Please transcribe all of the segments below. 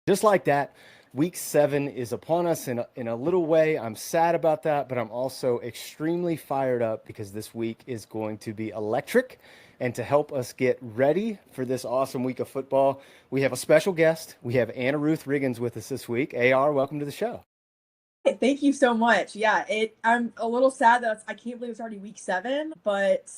Just like that, week 7 is upon us in a little way. I'm sad about that, but I'm also extremely fired up because this week is going to be electric. And to help us get ready for this awesome week of football, we have a special guest. We have Anna Ruth Riggins with us this week. AR, welcome to the show. Thank you so much. Yeah, I'm a little sad that I can't believe it's already week 7, but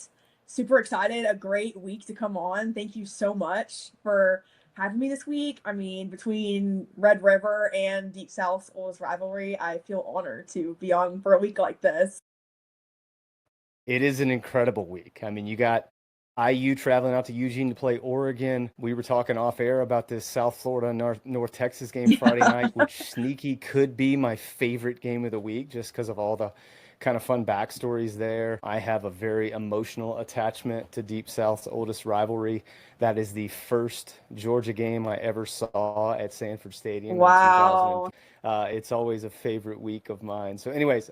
super excited. A great week to come on. Thank you so much for having me this week. I mean, between Red River and Deep South's oldest rivalry, I feel honored to be on for a week like this. It is an incredible week. I mean, you got IU traveling out to Eugene to play Oregon. We were talking off air about this South Florida, North Texas game Friday night, which sneaky could be my favorite game of the week just because of all the kind of fun backstories there. I have a very emotional attachment to Deep South's oldest rivalry. That is the first Georgia game I ever saw at Sanford Stadium. Wow. In 2000. It's always a favorite week of mine. So anyways,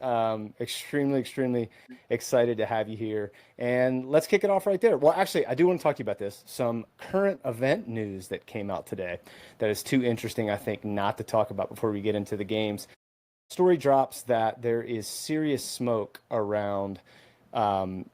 extremely excited to have you here. And let's kick it off right there. Well, actually, I do want to talk to you about this. Some current event news that came out today that is too interesting, I think, not to talk about before we get into the games. Story drops that there is serious smoke around Bill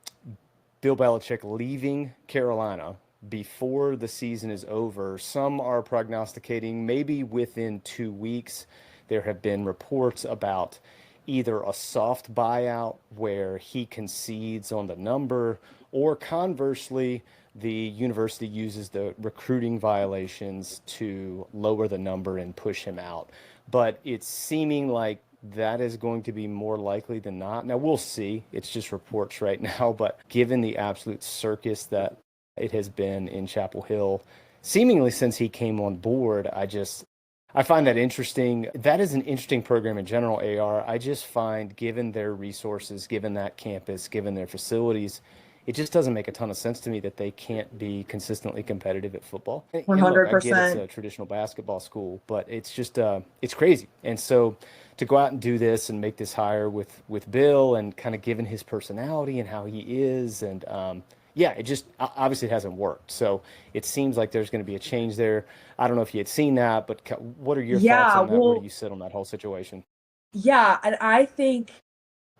Belichick leaving Carolina before the season is over. Some are prognosticating maybe within 2 weeks. There have been reports about either a soft buyout where he concedes on the number, or conversely, the university uses the recruiting violations to lower the number and push him out. But it's seeming like that is going to be more likely than not. Now, we'll see. It's just reports right now. But given the absolute circus that it has been in Chapel Hill, seemingly since he came on board, I find that interesting. That is an interesting program in general, AR. I just find, given their resources, given that campus, given their facilities, it just doesn't make a ton of sense to me that they can't be consistently competitive at football. And look, I get it's 100%. a traditional basketball school, but it's just it's crazy. And so to go out and do this and make this hire with Bill, and kind of given his personality and how he is, and yeah, it just obviously it hasn't worked. So it seems like there's going to be a change there. I don't know if you had seen that, but what are your thoughts Yeah, on that? Where do well, you sit on that whole situation? yeah, and I think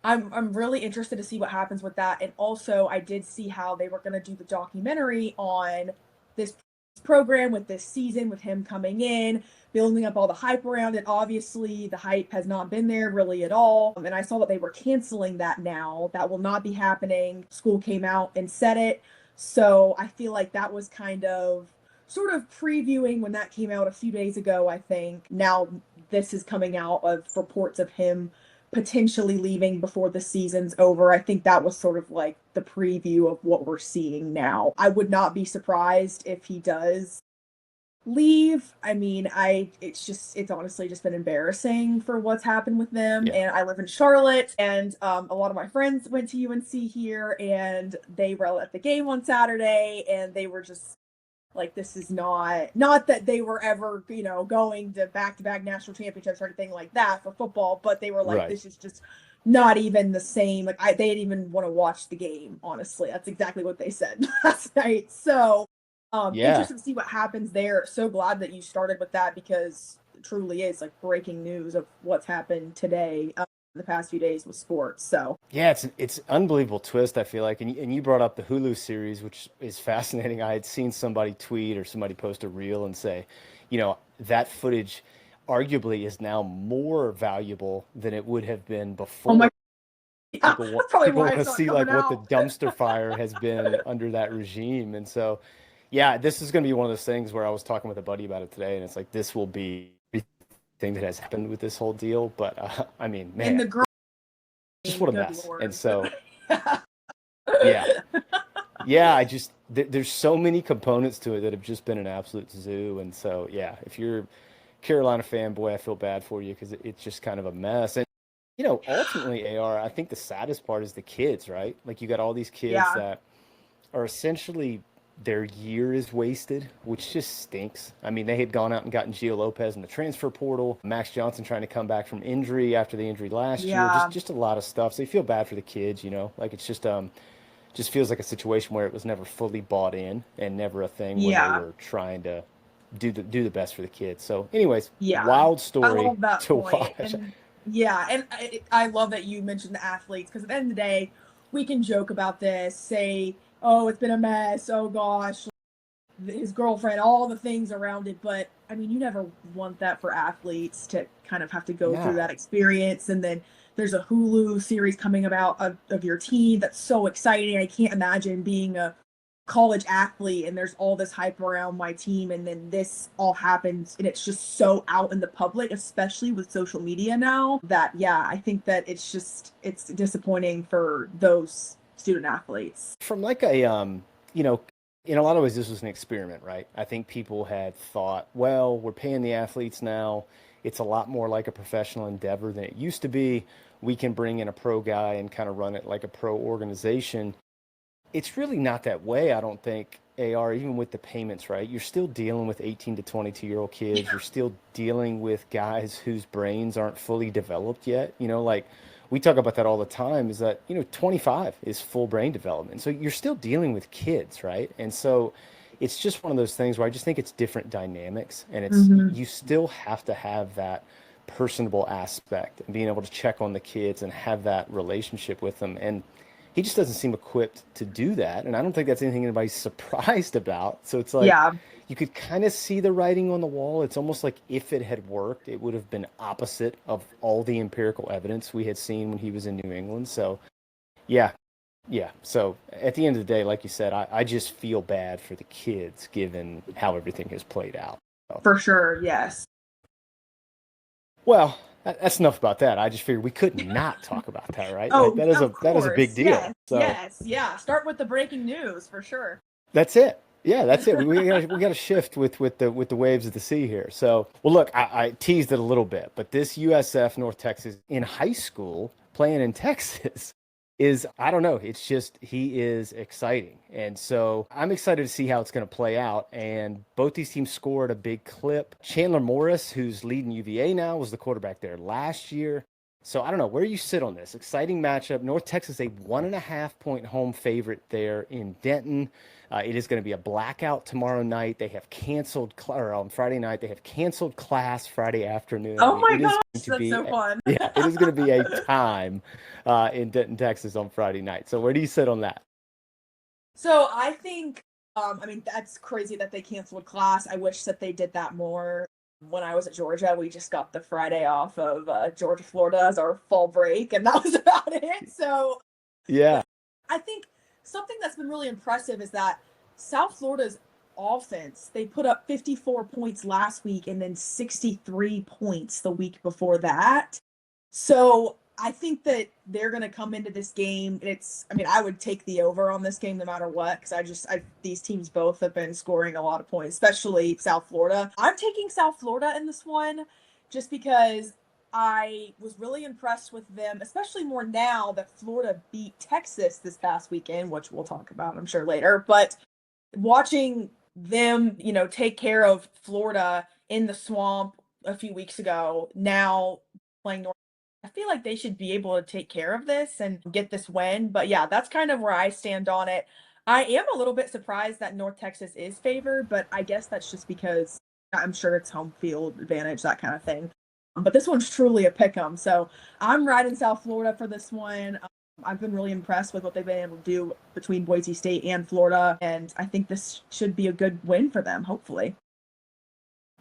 I'm really interested to see what happens with that. And also, I did see how they were going to do the documentary on this program with this season, with him coming in, building up all the hype around it. Obviously, the hype has not been there really at all. And I saw that they were canceling that now. That will not be happening. School came out and said it. So I feel like that was kind of sort of previewing when that came out a few days ago, I think. Now this is coming out of reports of him potentially leaving before the season's over. I think that was sort of like the preview of what we're seeing now. I would not be surprised if he does leave. I mean, it's honestly just been embarrassing for what's happened with them. Yeah. And I live in Charlotte, and a lot of my friends went to UNC here, and they were at the game on Saturday, and they were just like, this is not that they were ever, going to back-to-back national championships or anything like that for football, but they were like, Right. this is just not even the same. Like, they didn't even want to watch the game, honestly. That's exactly what they said last night. So, Yeah. interested to see what happens there. So glad that you started with that, because it truly is like breaking news of what's happened today, the past few days with sports. So Yeah, it's an unbelievable twist, I feel like. And you brought up the Hulu series, which is fascinating. I had seen somebody tweet or somebody post a reel and say, that footage arguably is now more valuable than it would have been oh my before. yeah, People that's probably people why want to it's not see coming like what the out. dumpster fire has been under that regime. And so, yeah, this is going to be one of those things where I was talking with a buddy about it today, and it's like this will be everything that has happened with this whole deal. But I mean, And man, the girl, just what a good mess. And lord. so, yeah. Yeah, there's so many components to it that have just been an absolute zoo. And so, yeah, if you're a Carolina fan, boy, I feel bad for you because it's just kind of a mess. And, ultimately, AR, I think the saddest part is the kids, right? Like you got all these kids Yeah. that are essentially their year is wasted, which just stinks. I mean, they had gone out and gotten Gio Lopez in the transfer portal, Max Johnson trying to come back from injury after the injury last year, Yeah. just a lot of stuff. So you feel bad for the kids, like it's just feels like a situation where it was never fully bought in and never a thing where they Yeah. were trying to do the best for the kids. So, anyways, Yeah, wild I story love that to point. watch. And yeah, and I love that you mentioned the athletes because at the end of the day, we can joke about this, say, oh, it's been a mess. Oh gosh, his girlfriend, all the things around it. But I mean, you never want that for athletes to kind of have to go through No. that experience. And then there's a Hulu series coming about of your team that's so exciting. I can't imagine being a college athlete and there's all this hype around my team and then this all happens and it's just so out in the public, especially with social media now, that yeah, I think that it's disappointing for those student athletes. From like a you know, in a lot of ways this was an experiment, right? I think people had thought, well, we're paying the athletes now. It's a lot more like a professional endeavor than it used to be. We can bring in a pro guy and kind of run it like a pro organization. It's really not that way, I don't think, AR, even with the payments, right? You're still dealing with 18 to 22-year-old kids. You're still dealing with guys whose brains aren't fully developed yet. Like we talk about that all the time is that, 25 is full brain development. So you're still dealing with kids, right? And so it's just one of those things where I just think it's different dynamics and Mm-hmm. you still have to have that personable aspect and being able to check on the kids and have that relationship with them. And he just doesn't seem equipped to do that. And I don't think that's anything anybody's surprised about. So it's like Yeah, you could kind of see the writing on the wall. It's almost like if it had worked, it would have been opposite of all the empirical evidence we had seen when he was in New England. So, yeah, yeah. So at the end of the day, like you said, I just feel bad for the kids given how everything has played out. So, for sure. Yes. well, that's enough about that. I just figured we could not talk about that, right? Like Oh, that is of a big course. deal. Yes. So Yes. Yeah. Start with the breaking news for sure. that's it. Yeah, that's it. We got to shift with the waves of the sea here. So, well, look, I teased it a little bit, but this USF North Texas in high school playing in Texas is I don't know. It's just he is exciting, and so I'm excited to see how it's going to play out. And both these teams scored a big clip. Chandler Morris, who's leading UVA now, was the quarterback there last year. So I don't know where you sit on this exciting matchup. North Texas a 1.5 point home favorite there in Denton. It is going to be a blackout tomorrow night. They have canceled, or on Friday night, they have canceled class Friday afternoon. I Oh mean, my it is going gosh, to that's be, so fun. yeah, it is going to be a time in Denton, Texas on Friday night. So where do you sit on that? So I think, I mean, that's crazy that they canceled class. I wish that they did that more. When I was at Georgia, we just got the Friday off of Georgia, Florida as our fall break, and that was about it. So Yeah. I think something that's been really impressive is that South Florida's offense, they put up 54 points last week and then 63 points the week before that. So I think that they're going to come into this game. I mean, I would take the over on this game no matter what because these teams both have been scoring a lot of points, especially South Florida. I'm taking South Florida in this one just because I was really impressed with them, especially more now that Florida beat Texas this past weekend, which we'll talk about, I'm sure, later. But watching them, take care of Florida in the swamp a few weeks ago, now playing North, I feel like they should be able to take care of this and get this win. But yeah, that's kind of where I stand on it. I am a little bit surprised that North Texas is favored, but I guess that's just because I'm sure it's home field advantage, that kind of thing. But this one's truly a pick 'em. So I'm riding South Florida for this one. I've been really impressed with what they've been able to do between Boise State and Florida, and I think this should be a good win for them, hopefully.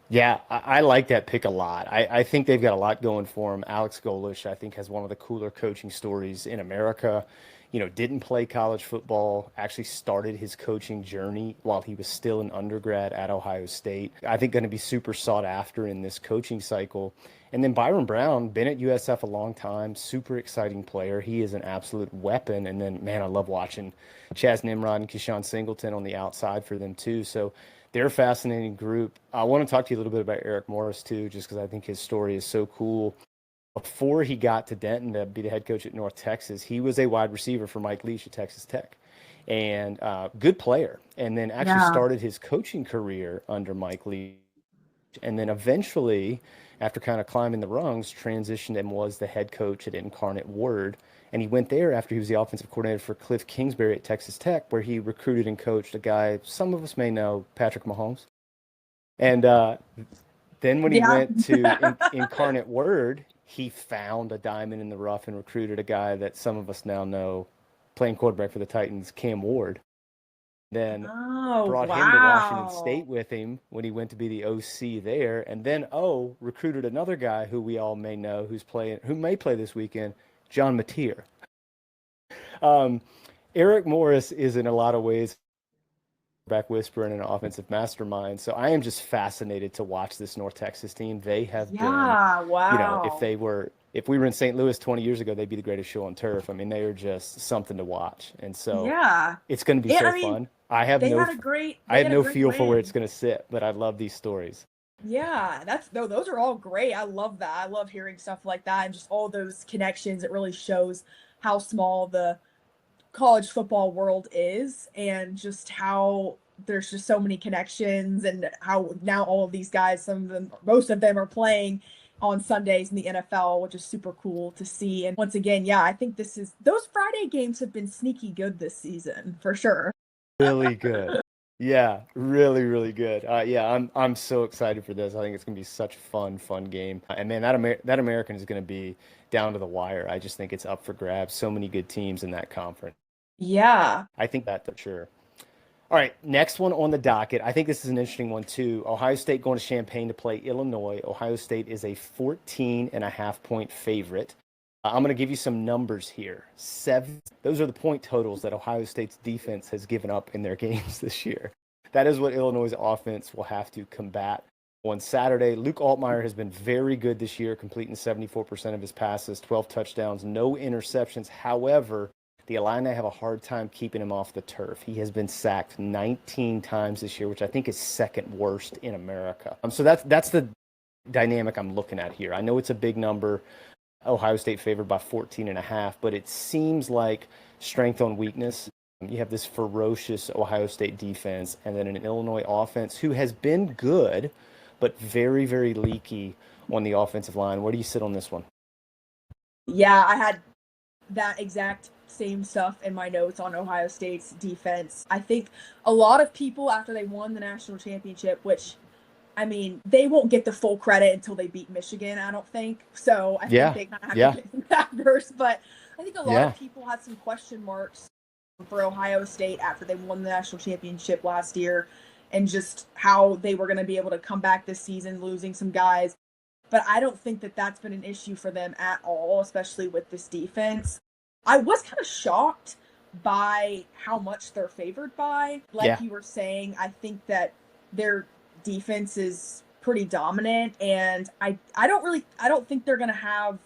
Yeah, I like that pick a lot. I think they've got a lot going for them. Alex Golish, I think, has one of the cooler coaching stories in America. Didn't play college football, actually started his coaching journey while he was still an undergrad at Ohio State. I think going to be super sought after in this coaching cycle. And then Byron Brown, been at USF a long time, super exciting player. He is an absolute weapon. And then, man, I love watching Chaz Nimrod and Keyshawn Singleton on the outside for them, too. So they're a fascinating group. I want to talk to you a little bit about Eric Morris, too, just because I think his story is so cool. Before he got to Denton to be the head coach at North Texas, he was a wide receiver for Mike Leach at Texas Tech and good player. And then actually Yeah. started his coaching career under Mike Leach. And then eventually, after kind of climbing the rungs, transitioned and was the head coach at Incarnate Word. And he went there after he was the offensive coordinator for Cliff Kingsbury at Texas Tech, where he recruited and coached a guy some of us may know, Patrick Mahomes. And then when he Yeah. went to Incarnate Word, he found a diamond in the rough and recruited a guy that some of us now know playing quarterback for the Titans, Cam Ward. Then Oh, brought him to Washington wow. State with him when he went to be the OC there, and then recruited another guy who we all may know who may play this weekend, John Mateer. Um, Eric Morris is in a lot of ways back whisperer and an offensive mastermind. So I am just fascinated to watch this North Texas team. They have been, Yeah, if wow. we were in St. Louis 20 years ago, they'd be the greatest show on turf. I mean, they are just something to watch. And so Yeah. it's going to be And so I mean, fun. I have no they had a great feel for where it's win. going to sit, but I love these stories. Yeah, that's no, those are all great. I love that. I love hearing stuff like that and just all those connections. It really shows how small the college football world is and just how there's just so many connections and how now all of these guys, some of them, most of them are playing on Sundays in the NFL, which is super cool to see. And once again, yeah, I think those Friday games have been sneaky good this season for sure. Really good. Yeah, really, really good. Yeah, I'm so excited for this. I think it's gonna be such a fun game. And man, that American is gonna be down to the wire. I just think it's up for grabs. So many good teams in that conference. Yeah. I think that for sure. All right, next one on the docket. I think this is an interesting one too. Ohio State going to Champaign to play Illinois. Ohio State is a 14.5 point favorite. I'm going to give you some numbers here. Those are the point totals that Ohio State's defense has given up in their games this year. That is what Illinois' offense will have to combat on Saturday. Luke Altmaier has been very good this year, completing 74% of his passes, 12 touchdowns, no interceptions. However, the Illini have a hard time keeping him off the turf. He has been sacked 19 times this year, which I think is second worst in America. So that's the dynamic I'm looking at here. I know it's a big number. Ohio State favored by 14.5, but it seems like strength on weakness. You have this ferocious Ohio State defense and then an Illinois offense who has been good, but very, very leaky on the offensive line. Where do you sit on this one? Yeah, I had that exact same stuff in my notes on Ohio State's defense. I think a lot of people after they won the national championship, which I mean, they won't get the full credit until they beat Michigan, I don't think. So I think Yeah, they kind of have to yeah, get that first. But I think a lot yeah. of people had some question marks for Ohio State after they won the national championship last year and just how they were going to be able to come back this season, losing some guys. But I don't think that that's been an issue for them at all, especially with this defense. I was kind of shocked by how much they're favored by. Like Yeah. you were saying, I think that their defense is pretty dominant, and I don't think they're gonna have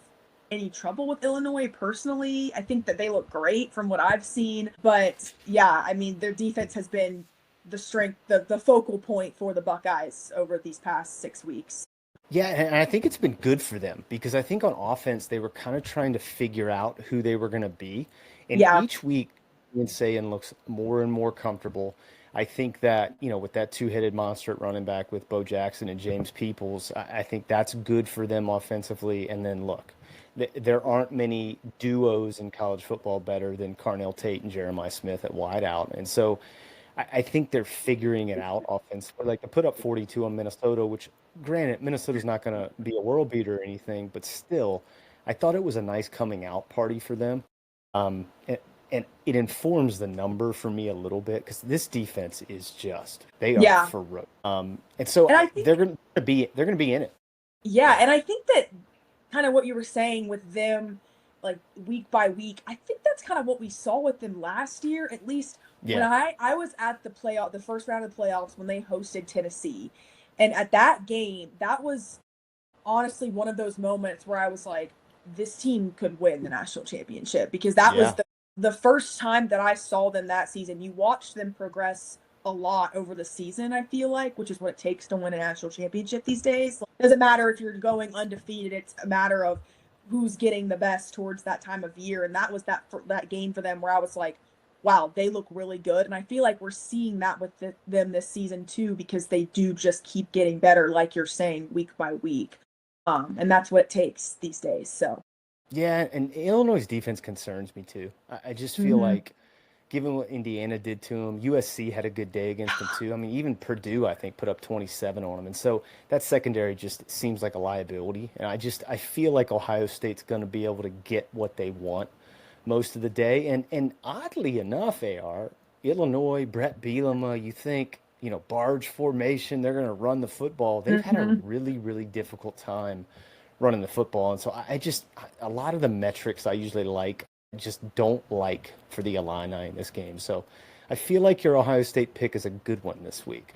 any trouble with Illinois personally. I think that they look great from what I've seen. But yeah, I mean their defense has been the strength, the focal point for the Buckeyes over these past 6 weeks. Yeah, and I think it's been good for them because I think on offense they were kind of trying to figure out who they were going to be. And Yeah. each week, Sayan looks more and more comfortable. I think that, with that two-headed monster at running back with Bo Jackson and James Peoples, I think that's good for them offensively. And then look, there aren't many duos in college football better than Carnell Tate and Jeremiah Smith at wideout. And so I think they're figuring it out offensively. Like to put up 42 on Minnesota, which granted, Minnesota's not going to be a world beater or anything, but still, I thought it was a nice coming out party for them. And it informs the number for me a little bit because this defense is they are Yeah. ferocious. And so And I think they're going to be in it. yeah, and I think that kind of what you were saying with them, like week by week, I think that's kind of what we saw with them last year. At least when Yeah. I was at the first round of the playoffs when they hosted Tennessee, and at that game, that was honestly one of those moments where I was like, this team could win the national championship because that was Yeah. the first time that I saw them that season. You watched them progress a lot over the season, I feel like, which is what it takes to win a national championship these days. It doesn't matter if you're going undefeated, it's a matter of who's getting the best towards that time of year. And that was that game for them where I was like, wow, they look really good. And I feel like we're seeing that with them this season too, because they do just keep getting better, like you're saying, week by week. And that's what it takes these days. So Yeah, and Illinois' defense concerns me too. I just feel mm-hmm. like given what Indiana did to them. USC had a good day against them too. I mean, even Purdue, I think, put up 27 on them. And so that secondary just seems like a liability. And I feel like Ohio State's going to be able to get what they want most of the day. And oddly enough, AR, Illinois, Brett Bielema, you think, barge formation, they're going to run the football. They've had a really, really difficult time running the football. And so a lot of the metrics I usually like, just don't like for the Illini in this game. So I feel like your Ohio State pick is a good one this week.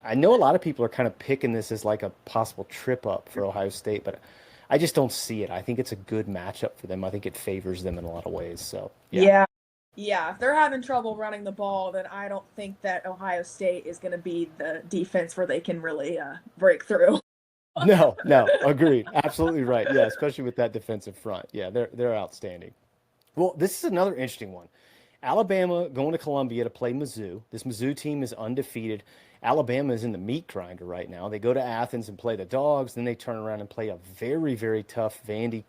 I know a lot of people are kind of picking this as like a possible trip up for Ohio State, but I just don't see it. I think it's a good matchup for them. I think it favors them in a lot of ways. So yeah. If they're having trouble running the ball, then I don't think that Ohio State is going to be the defense where they can really break through. No, agreed. Absolutely right. Yeah, especially with that defensive front. Yeah, they're outstanding. Well, this is another interesting one. Alabama going to Columbia to play Mizzou. This Mizzou team is undefeated. Alabama is in the meat grinder right now. They go to Athens and play the Dogs. Then they turn around and play a very, very tough Vandy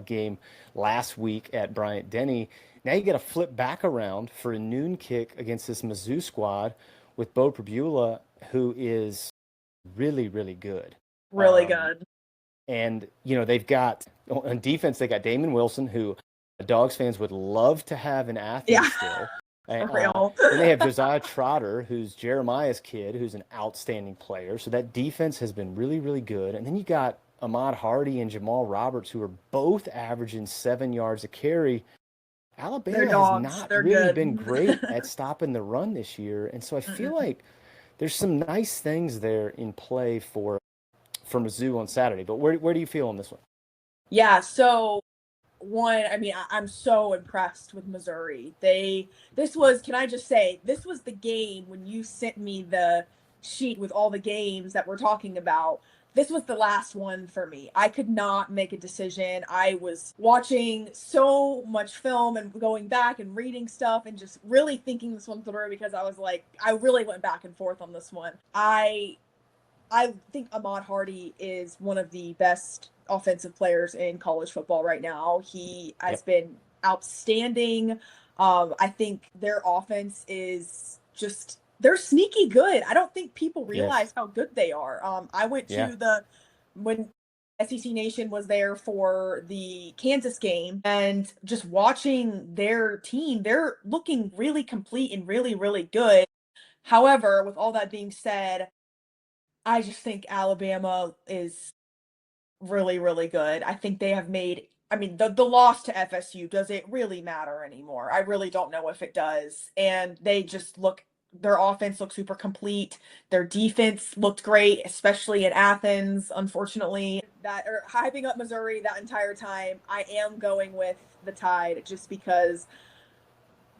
game last week at Bryant-Denny. Now you got to flip back around for a noon kick against this Mizzou squad with Bo Pribula, who is really, really good. Really good. And, they've got, on defense, they got Damon Wilson, who Dogs fans would love to have in Athens still. And they have Josiah Trotter, who's Jeremiah's kid, who's an outstanding player. So that defense has been really, really good. And then you got Ahmad Hardy and Jamal Roberts, who are both averaging 7 yards a carry. Alabama has not really been great at stopping the run this year. And so I feel like there's some nice things there in play for Mizzou on Saturday. But where do you feel on this one? Yeah, so I'm so impressed with Missouri. Can I just say, this was the game when you sent me the sheet with all the games that we're talking about. This was the last one for me. I could not make a decision. I was watching so much film and going back and reading stuff and just really thinking this one through, because I was like, I really went back and forth on this one. I think Ahmad Hardy is one of the best offensive players in college football right now. He has been outstanding. I think their offense is just, they're sneaky good. I don't think people realize how good they are. I went to when SEC Nation was there for the Kansas game, and just watching their team, they're looking really complete and really, really good. However, with all that being said, I just think Alabama is really, really good. I think they have made, the loss to FSU, does it really matter anymore? I really don't know if it does. And their offense looks super complete. Their defense looked great, especially in Athens, unfortunately. Hyping up Missouri that entire time, I am going with the Tide just because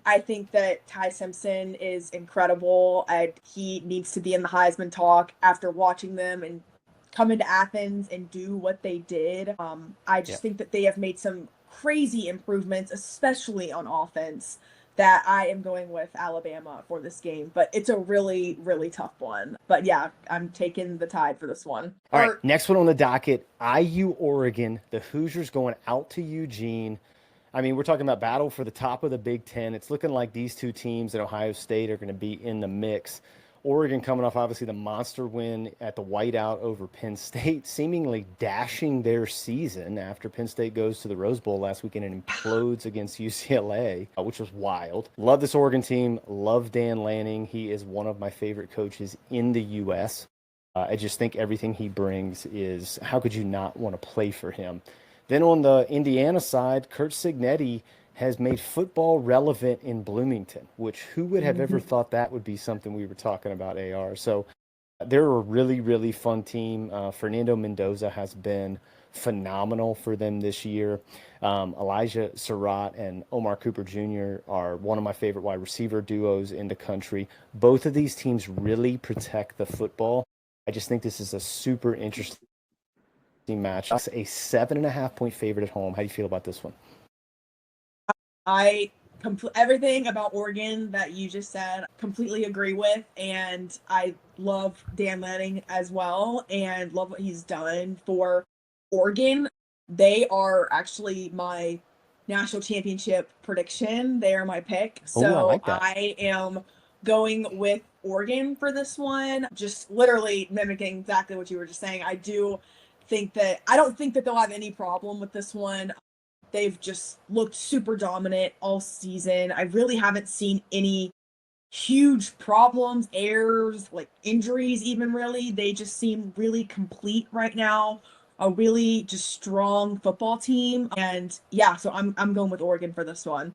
I think that Ty Simpson is incredible. He needs to be in the Heisman talk after watching them and come into Athens and do what they did. I just think that they have made some crazy improvements, especially on offense, that I am going with Alabama for this game. But it's a really, really tough one. But yeah, I'm taking the Tide for this one. All right, next one on the docket, IU Oregon. The Hoosiers going out to Eugene. We're talking about battle for the top of the Big Ten. It's looking like these two teams at Ohio State are going to be in the mix. Oregon coming off, obviously, the monster win at the whiteout over Penn State, seemingly dashing their season after Penn State goes to the Rose Bowl last weekend and implodes against UCLA, which was wild. Love this Oregon team. Love Dan Lanning. He is one of my favorite coaches in the U.S. I just think everything he brings is, how could you not want to play for him? Then on the Indiana side, Kurt Cignetti has made football relevant in Bloomington, which who would have ever thought that would be something we were talking about, AR? So they're a really, really fun team. Fernando Mendoza has been phenomenal for them this year. Elijah Surratt and Omar Cooper Jr. are one of my favorite wide receiver duos in the country. Both of these teams really protect the football. I just think this is a super interesting match. That's a 7.5-point favorite at home. How do you feel about this one? Everything about Oregon that you just said, completely agree with, and I love Dan Lanning as well, and love what he's done for Oregon. They are actually my national championship prediction. They are my pick. Oh, I So like that. I am going with Oregon for this one, just literally mimicking exactly what you were just saying. I don't think that they'll have any problem with this one. They've just looked super dominant all season. I really haven't seen any huge problems, errors, like injuries, even really. They just seem really complete right now. A really just strong football team. And yeah, so I'm going with Oregon for this one.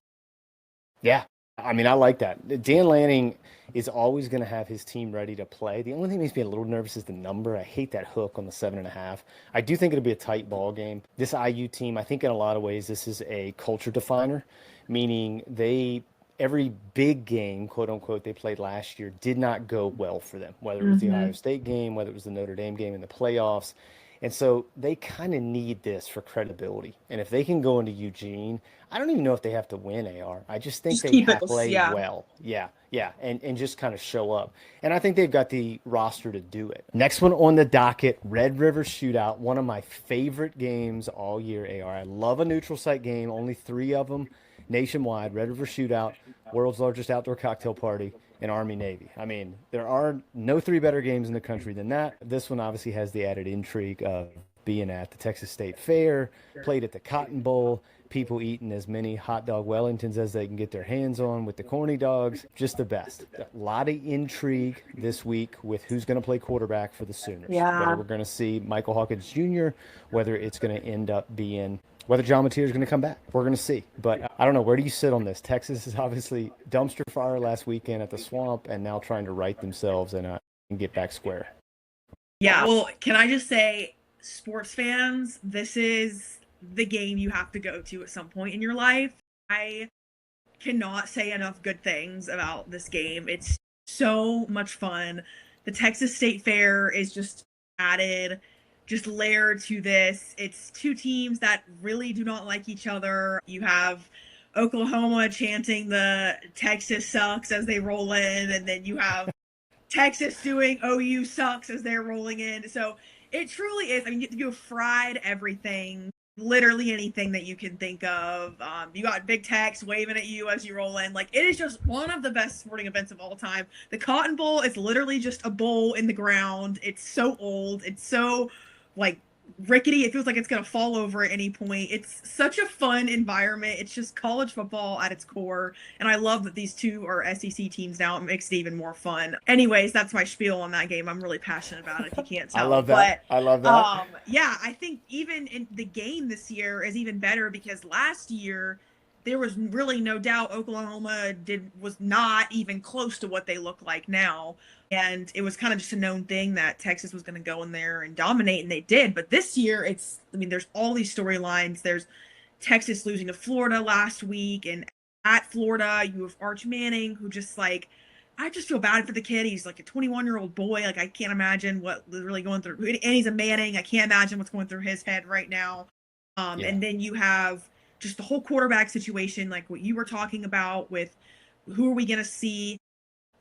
Yeah. I mean, I like that. Dan Lanning is always going to have his team ready to play. The only thing that makes me a little nervous is the number. I hate that hook on the 7.5. I do think it'll be a tight ball game. This IU team, I think in a lot of ways, this is a culture definer, meaning every big game, quote unquote, they played last year did not go well for them, whether it was the Ohio State game, whether it was the Notre Dame game in the playoffs. And so they kind of need this for credibility. And if they can go into Eugene, I don't even know if they have to win, AR. I just think Just they keep have it, to play yeah. well. Yeah, yeah. And just kind of show up. And I think they've got the roster to do it. Next one on the docket, Red River Shootout, one of my favorite games all year, AR. I love a neutral site game, only 3 of them nationwide. Red River Shootout, world's largest outdoor cocktail party, and Army Navy. I mean, there are no 3 better games in the country than that. This one obviously has the added intrigue of being at the Texas State Fair, played at the Cotton Bowl, people eating as many hot dog Wellingtons as they can get their hands on with the corny dogs. Just the best. A lot of intrigue this week with who's going to play quarterback for the Sooners. Yeah. Whether we're going to see Michael Hawkins Jr., whether it's going to end up being whether John Mateer is going to come back. We're going to see. But I don't know. Where do you sit on this? Texas is obviously dumpster fire last weekend at the Swamp and now trying to right themselves and get back square. Yeah, well, can I just say, sports fans, this is the game you have to go to at some point in your life. I cannot say enough good things about this game. It's so much fun. The Texas State Fair is just added, just layered to this. It's 2 teams that really do not like each other. You have Oklahoma chanting the Texas sucks as they roll in, and then you have Texas doing OU sucks as they're rolling in. So it truly is. I mean, you have fried everything, literally anything that you can think of. You got Big Tex waving at you as you roll in. Like, it is just one of the best sporting events of all time. The Cotton Bowl is literally just a bowl in the ground. It's so old. It's so, like, rickety. It feels like it's going to fall over at any point. It's such a fun environment. It's just college football at its core. And I love that these 2 are SEC teams now. It makes it even more fun. Anyways, that's my spiel on that game. I'm really passionate about it, if you can't tell. I love that. But, I love that. yeah, I think even in the game this year is even better because last year there was really no doubt Oklahoma was not even close to what they look like now. And it was kind of just a known thing that Texas was going to go in there and dominate, and they did. But this year, there's all these storylines. There's Texas losing to Florida last week, and at Florida, you have Arch Manning, who just like, I just feel bad for the kid. He's like a 21-year-old boy. Like, I can't imagine what was really going through. And he's a Manning. I can't imagine what's going through his head right now. And then you have just the whole quarterback situation, like what you were talking about with who are we going to see.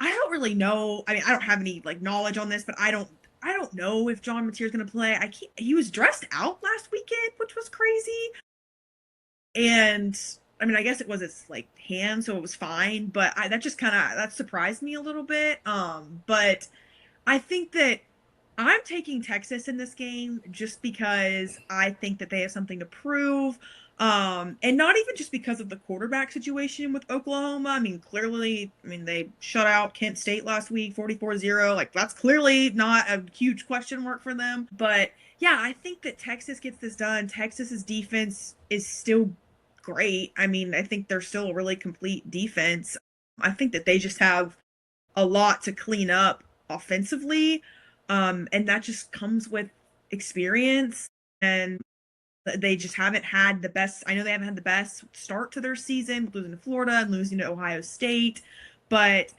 I don't really know. I mean, I don't have any like knowledge on this, but I don't know if John Mateer is going to play. He was dressed out last weekend, which was crazy. And I mean, I guess it was his like hand, so it was fine. But that surprised me a little bit. But I think that I'm taking Texas in this game just because I think that they have something to prove. And not even just because of the quarterback situation with Oklahoma. I mean, clearly, they shut out Kent State last week, 44-0. Like, that's clearly not a huge question mark for them. But yeah, I think that Texas gets this done. Texas's defense is still great. I mean, I think they're still a really complete defense. I think that they just have a lot to clean up offensively. And that just comes with experience, and they just haven't had the best. I know they haven't had the best start to their season, losing to Florida and losing to Ohio State, but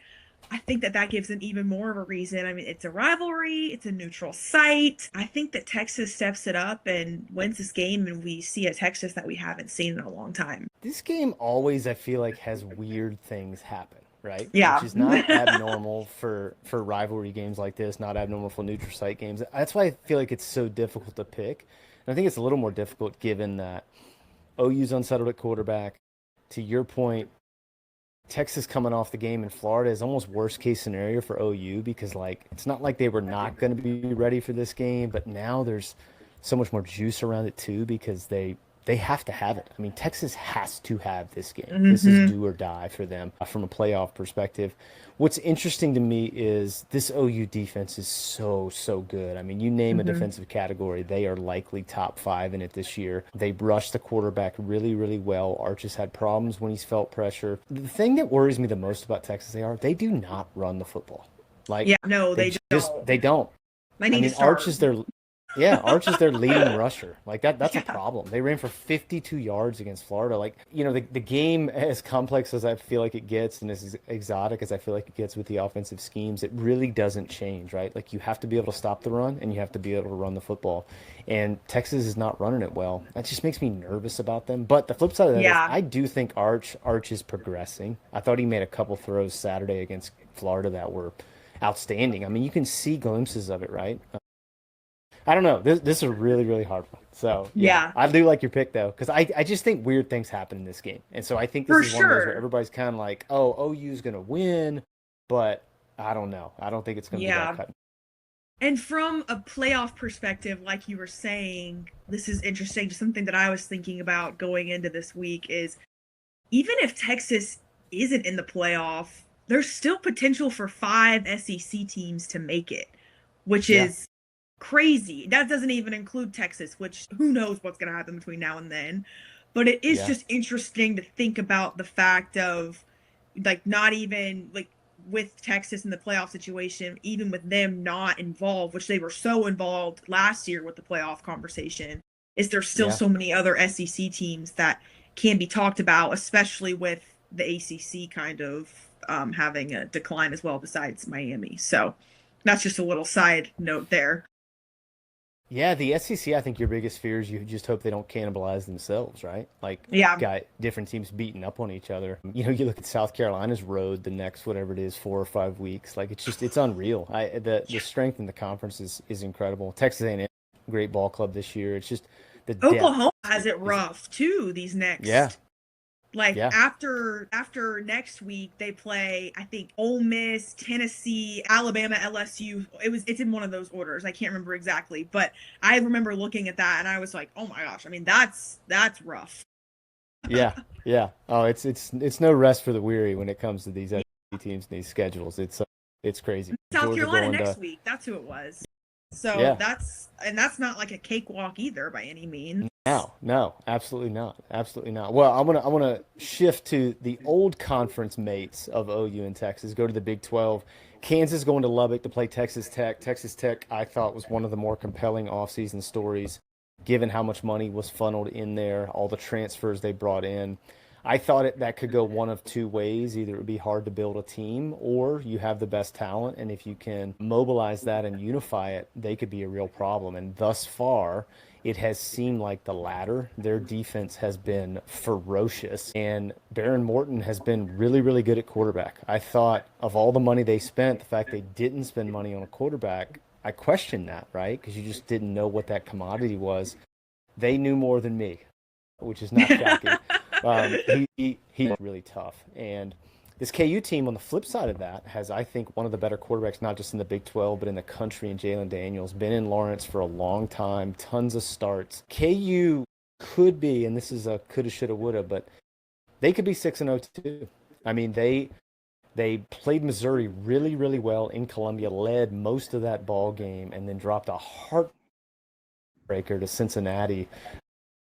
I think that gives them even more of a reason. I mean, it's a rivalry, it's a neutral site. I think that Texas steps it up and wins this game, and we see a Texas that we haven't seen in a long time. This game always, I feel like, has weird things happen. Right? Yeah. Which is not abnormal for rivalry games like this, not abnormal for neutral site games. That's why I feel like it's so difficult to pick. And I think it's a little more difficult given that OU's unsettled at quarterback. To your point, Texas coming off the game in Florida is almost worst case scenario for OU because like it's not like they were not going to be ready for this game, but now there's so much more juice around it too because they have to have it. I mean, Texas has to have this game. Mm-hmm. This is do or die for them from a playoff perspective. What's interesting to me is this OU defense is so good. I mean, you name a defensive category, they are likely top 5 in it this year. They rushed the quarterback really well. Arch has had problems when he's felt pressure. The thing that worries me the most about Texas, they do not run the football. Like, yeah, no, they don't. They don't. I mean, Arch is Arch is their leading rusher. Like that's a problem. They ran for 52 yards against Florida. Like, the game, as complex as I feel like it gets and as exotic as I feel like it gets with the offensive schemes, it really doesn't change, right? Like you have to be able to stop the run and you have to be able to run the football. And Texas is not running it well. That just makes me nervous about them. But the flip side of that is I do think Arch is progressing. I thought he made a couple throws Saturday against Florida that were outstanding. I mean, you can see glimpses of it, right? I don't know. This is a really hard one. So yeah, I do like your pick though, because I just think weird things happen in this game, and so I think this is one of those where everybody's kind of like, oh, OU's gonna win, but I don't know. I don't think it's gonna be that cut. And from a playoff perspective, like you were saying, this is interesting. Just something that I was thinking about going into this week is even if Texas isn't in the playoff, there's still potential for 5 SEC teams to make it, which is crazy. That doesn't even include Texas, which who knows what's going to happen between now and then. But it is just interesting to think about the fact of like not even like with Texas in the playoff situation, even with them not involved, which they were so involved last year with the playoff conversation, is there still so many other SEC teams that can be talked about, especially with the ACC kind of having a decline as well besides Miami. So that's just a little side note there. Yeah, the SEC, I think your biggest fear is you just hope they don't cannibalize themselves, right? Like, got different teams beating up on each other. You look at South Carolina's road the next, whatever it is, 4 or 5 weeks. Like, it's unreal. The strength in the conference is incredible. Texas A&M, great ball club this year. It's just the Oklahoma has it rough, too, these next. Yeah. Like after next week, they play, I think, Ole Miss, Tennessee, Alabama, LSU. It's in one of those orders. I can't remember exactly, but I remember looking at that and I was like, oh my gosh. I mean, that's rough. Yeah. Oh, it's no rest for the weary when it comes to these SEC teams and these schedules. It's crazy. South Carolina next week. That's who it was. So that's not like a cakewalk either by any means. No, absolutely not. Well, I want to shift to the old conference mates of OU and Texas. Go to the Big 12. Kansas going to Lubbock to play Texas Tech. Texas Tech, I thought, was one of the more compelling offseason stories, given how much money was funneled in there, all the transfers they brought in. I thought that could go one of two ways. Either it would be hard to build a team or you have the best talent. And if you can mobilize that and unify it, they could be a real problem. And thus far, it has seemed like the latter. Their defense has been ferocious. And Baron Morton has been really good at quarterback. I thought of all the money they spent, the fact they didn't spend money on a quarterback, I questioned that, right? Because you just didn't know what that commodity was. They knew more than me, which is not shocking. He's really tough. And this KU team on the flip side of that has, I think, one of the better quarterbacks, not just in the Big 12, but in the country, in Jalen Daniels. Been in Lawrence for a long time, tons of starts. KU could be, and this is a coulda, shoulda, woulda, but they could be 6-0 too. I mean, they played Missouri really well in Columbia, led most of that ball game, and then dropped a heartbreaker to Cincinnati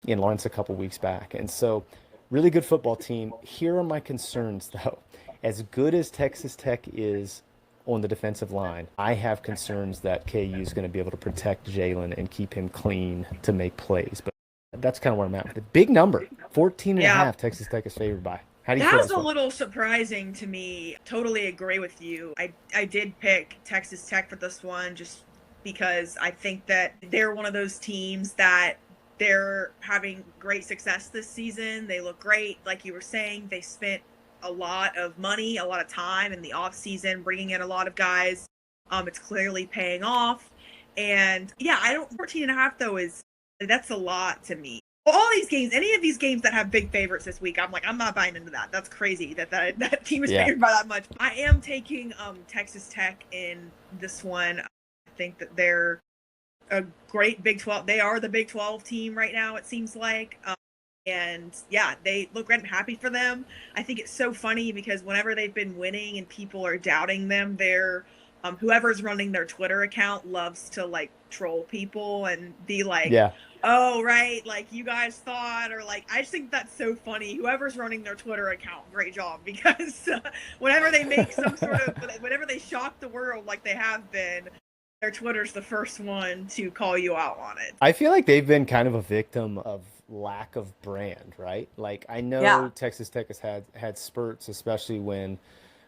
in Lawrence a couple weeks back. And so, really good football team. Here are my concerns, though. As good as Texas Tech is on the defensive line, I have concerns that KU is going to be able to protect Jalen and keep him clean to make plays. But that's kind of where I'm at. The big number, 14.5, Texas Tech is favored by. How do you feel? That was a little surprising to me. Totally agree with you. I did pick Texas Tech for this one just because I think that they're one of those teams that they're having great success this season. They look great. Like you were saying, they spent a lot of money, a lot of time in the off season, bringing in a lot of guys. It's clearly paying off. And 14.5 though that's a lot to me. all these games, any of these games that have big favorites this week, I'm like, I'm not buying into that. That's crazy that team is favored by that much. I am taking Texas Tech in this one. I think that they're a great Big 12. They are the Big 12 team right now, it seems like. And yeah, they look great. I'm happy for them. I think it's so funny because whenever they've been winning and people are doubting them, they're whoever's running their Twitter account loves to like troll people and be like, oh, right, like you guys thought, or like, I just think that's so funny. Whoever's running their Twitter account, great job, because whenever they make some sort of, whenever they shock the world like they have been, their Twitter's the first one to call you out on it. I feel like they've been kind of a victim of lack of brand, right? Like I know Texas Tech has had spurts, especially when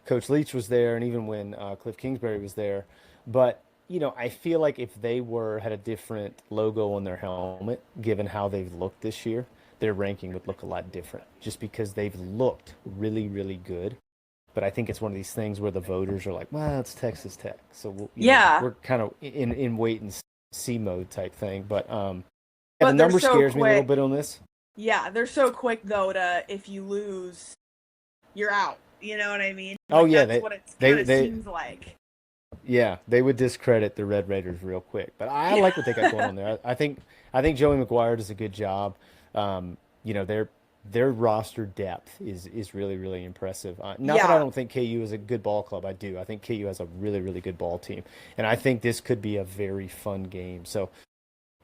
Coach Leach was there and even when Cliff Kingsbury was there. But, you know, I feel like if they had a different logo on their helmet, given how they've looked this year, their ranking would look a lot different just because they've looked really, really good. But I think it's one of these things where the voters are like, well, it's Texas Tech. So, we're kind of in wait and see mode type thing. But the number scares me a little bit on this. Yeah, they're so quick, though, to if you lose, you're out. You know what I mean? Like, that's what it kind of seems like. Yeah, they would discredit the Red Raiders real quick. But I like what they got going on there. I think Joey McGuire does a good job. You know, their roster depth is really, really impressive. Not that I don't think KU is a good ball club. I do. I think KU has a really, really good ball team. And I think this could be a very fun game. So,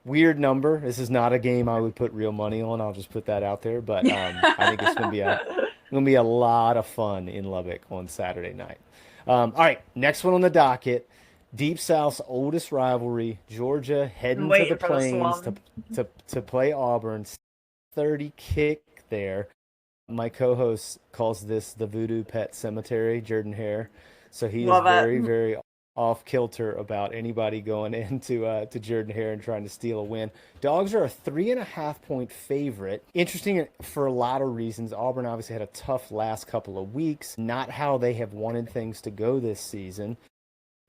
weird number. This is not a game I would put real money on. I'll just put that out there. But I think it's going to be a lot of fun in Lubbock on Saturday night. All right, next one on the docket. Deep South's oldest rivalry, Georgia heading to the Plains to play Auburn. 30 kick there. My co-host calls this the Voodoo Pet Cemetery, Jordan Hare. So he is very, very off kilter about anybody going into to Jordan Hare and trying to steal a win. Dogs are a 3.5-point favorite. Interesting for a lot of reasons. Auburn obviously had a tough last couple of weeks. Not how they have wanted things to go this season.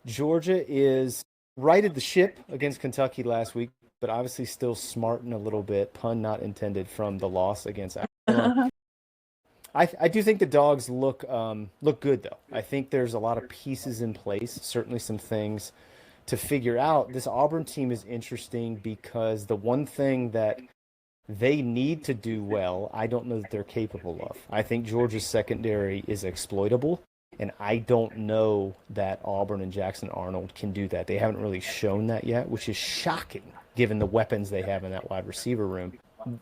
Georgia is righted the ship against Kentucky last week, but obviously still smarting a little bit, pun not intended, from the loss against Alabama. I do think the Dogs look good, though. I think there's a lot of pieces in place, certainly some things to figure out. This Auburn team is interesting because the one thing that they need to do well, I don't know that they're capable of. I think Georgia's secondary is exploitable, and I don't know that Auburn and Jackson Arnold can do that. They haven't really shown that yet, which is shocking given the weapons they have in that wide receiver room.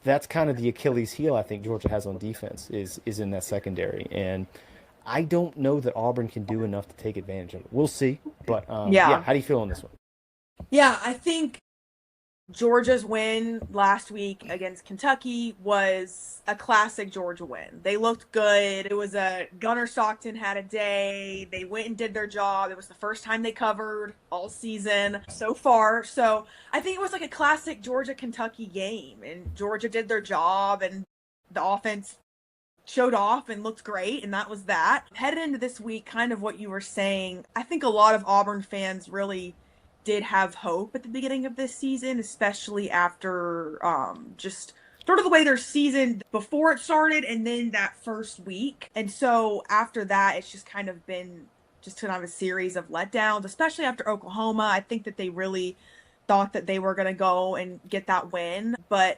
That's kind of the Achilles heel I think Georgia has on defense is in that secondary. And I don't know that Auburn can do enough to take advantage of it. We'll see. But, how do you feel on this one? Yeah, I think Georgia's win last week against Kentucky was a classic Georgia win. They looked good. It was Gunnar Stockton had a day. They went and did their job. It was the first time they covered all season so far. So I think it was like a classic Georgia-Kentucky game. And Georgia did their job and the offense showed off and looked great. And that was that. Headed into this week, kind of what you were saying, I think a lot of Auburn fans really did have hope at the beginning of this season, especially after just sort of the way their season before it started and then that first week. And so after that, it's just kind of been just kind of a series of letdowns, especially after Oklahoma. I think that they really thought that they were going to go and get that win, and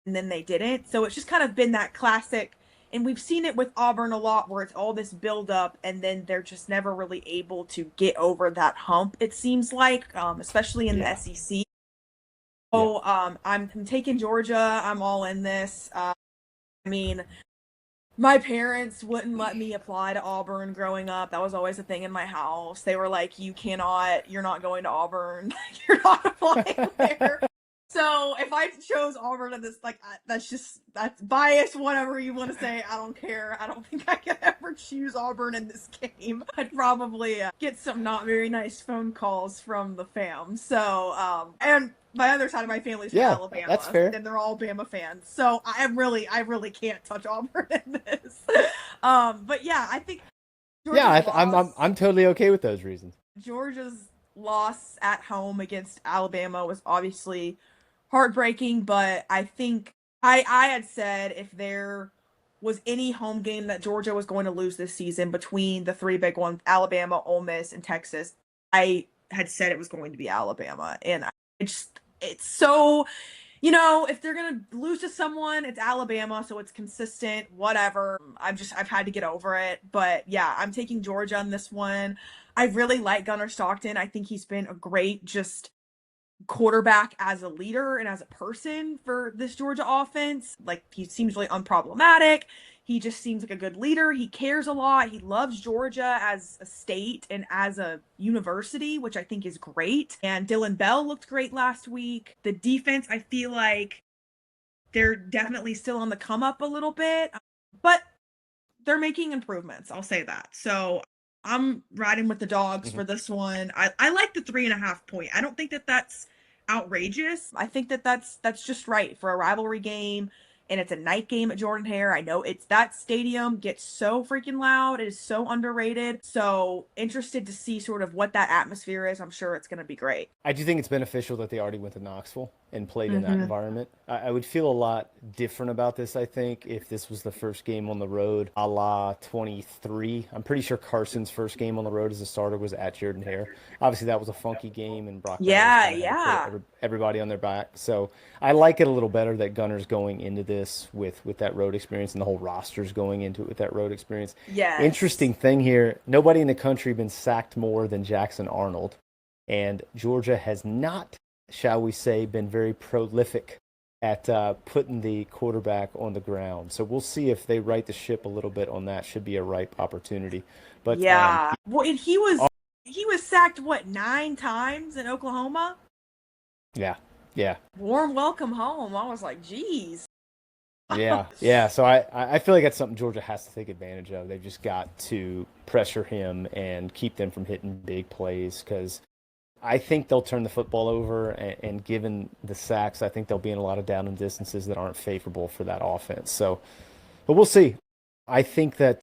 then they didn't. So it's just kind of been that classic. And we've seen it with Auburn a lot where it's all this buildup and then they're just never really able to get over that hump, it seems like, especially in the SEC. So I'm taking Georgia. I'm all in this. I mean, my parents wouldn't let me apply to Auburn growing up. That was always a thing in my house. They were like, you're not going to Auburn. You're not applying there. So if I chose Auburn in this, that's bias, whatever you want to say. I don't care. I don't think I could ever choose Auburn in this game. I'd probably get some not very nice phone calls from the fam. So, and my other side of my family's from Alabama. That's fair. And they're all Bama fans. So I really can't touch Auburn in this. But yeah, I think I'm totally okay with those reasons. Georgia's loss at home against Alabama was obviously heartbreaking, but I think I had said if there was any home game that Georgia was going to lose this season between the three big ones, Alabama, Ole Miss, and Texas, I had said it was going to be Alabama. And it's so, if they're going to lose to someone, it's Alabama, so it's consistent, whatever. I've had to get over it. But yeah, I'm taking Georgia on this one. I really like Gunnar Stockton. I think he's been a great just quarterback as a leader and as a person for this Georgia offense. Like, he seems really unproblematic. He just seems like a good leader. He cares a lot. He loves Georgia as a state and as a university, which I think is great. And Dylan Bell looked great last week. The defense, I feel like they're definitely still on the come up a little bit, but they're making improvements. I'll say that. So I'm riding with the dogs for this one. I like the 3.5 point. I don't think that that's outrageous. I think that that's just right for a rivalry game, and it's a night game at Jordan-Hare. I know that stadium gets so freaking loud. It is so underrated. So interested to see sort of what that atmosphere is. I'm sure it's going to be great. I do think it's beneficial that they already went to Knoxville and played in that environment. I would feel a lot different about this, I think, if this was the first game on the road a la 23. I'm pretty sure Carson's first game on the road as a starter was at Jordan-Hare. Obviously, that was a funky game, and Brock put everybody on their back. So I like it a little better that Gunner's going into this with that road experience, and the whole roster's going into it with that road experience. Yeah. Interesting thing here, nobody in the country been sacked more than Jackson Arnold, and Georgia has not, shall we say, been very prolific at putting the quarterback on the ground. So we'll see if they right the ship a little bit on that. Should be a ripe opportunity. But yeah, well, and he was sacked 9 times in Oklahoma. Yeah. Warm welcome home. I was like, geez. Yeah. So I feel like that's something Georgia has to take advantage of. They've just got to pressure him and keep them from hitting big plays, because I think they'll turn the football over, and given the sacks, I think they'll be in a lot of down and distances that aren't favorable for that offense. So, but we'll see. I think that,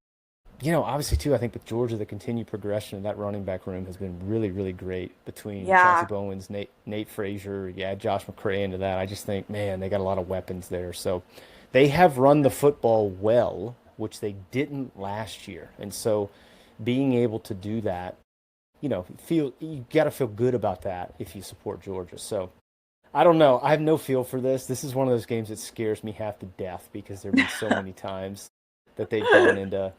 obviously too, I think with Georgia, the continued progression of that running back room has been really, really great between Chauncey Bowens, Nate Frazier, Josh McCray into that. I just think, man, they got a lot of weapons there. So they have run the football well, which they didn't last year. And so being able to do that, you got to feel good about that if you support Georgia. So I don't know. I have no feel for this. This is one of those games that scares me half to death, because there have been so many times that they've gone into